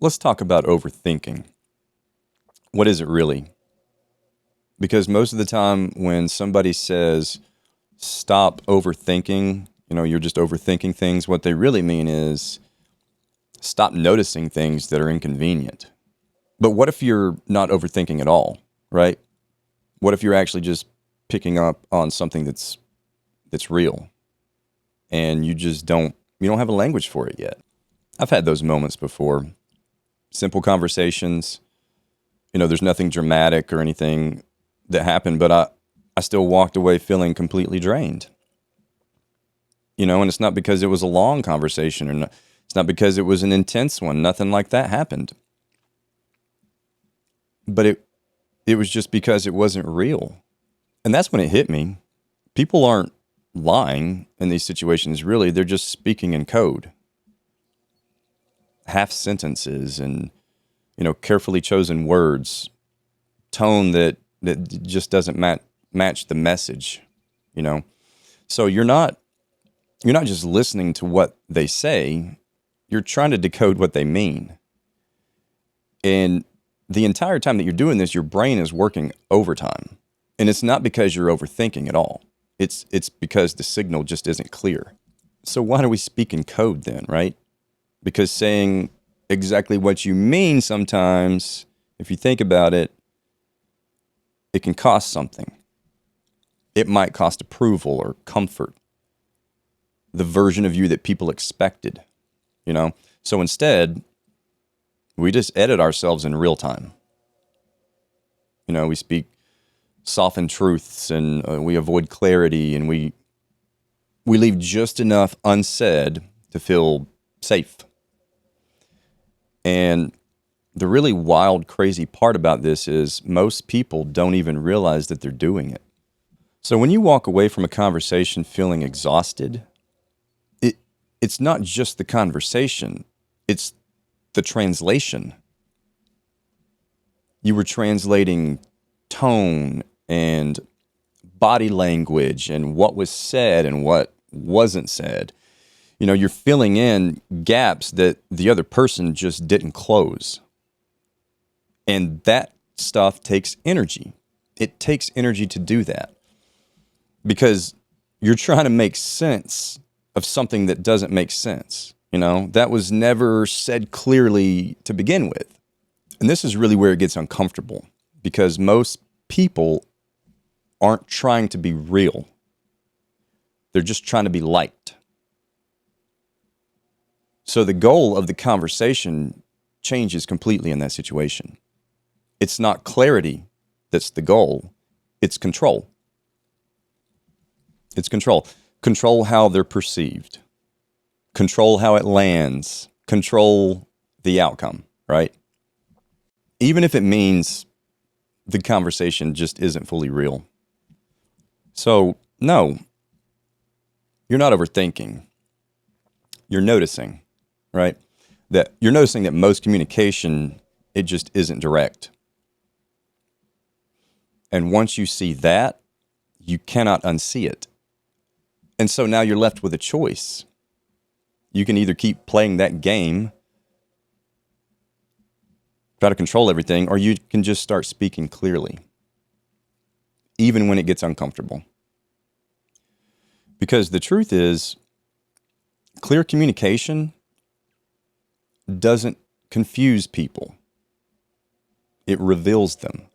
Let's talk about overthinking. What is it really? Because most of the time when somebody says, stop overthinking, you're just overthinking things, what they really mean is stop noticing things that are inconvenient. But what if you're not overthinking at all, right? What if you're actually just picking up on something that's real and you don't have a language for it yet? I've had those moments before. Simple conversations, there's nothing dramatic or anything that happened, but I still walked away feeling completely drained. And it's not because it was a long conversation it's not because it was an intense one. Nothing like that happened. But it was just because it wasn't real. And that's when it hit me. People aren't lying in these situations, really. They're just speaking in code. Half sentences and, carefully chosen words, tone that just doesn't match the message, So you're not just listening to what they say, you're trying to decode what they mean. And the entire time that you're doing this, your brain is working overtime. And it's not because you're overthinking at all. It's because the signal just isn't clear. So why do we speak in code then, right? Because saying exactly what you mean sometimes, if you think about it, it can cost something. It might cost approval or comfort, the version of you that people expected, So instead, we just edit ourselves in real time. We speak softened truths and we avoid clarity and we leave just enough unsaid to feel safe. And the really wild, crazy part about this is most people don't even realize that they're doing it. So when you walk away from a conversation feeling exhausted, it's not just the conversation, it's the translation. You were translating tone and body language and what was said and what wasn't said. You're filling in gaps that the other person just didn't close. And that stuff takes energy. It takes energy to do that because you're trying to make sense of something that doesn't make sense. That was never said clearly to begin with. And this is really where it gets uncomfortable because most people aren't trying to be real. They're just trying to be liked. So the goal of the conversation changes completely in that situation. It's not clarity that's the goal. It's control. It's control. Control how they're perceived. Control how it lands. Control the outcome, right? Even if it means the conversation just isn't fully real. So, no, you're not overthinking. You're noticing, right? That you're noticing that most communication, it just isn't direct. And once you see that, you cannot unsee it. And so now you're left with a choice. You can either keep playing that game, try to control everything, or you can just start speaking clearly, even when it gets uncomfortable. Because the truth is, clear communication doesn't confuse people. It reveals them.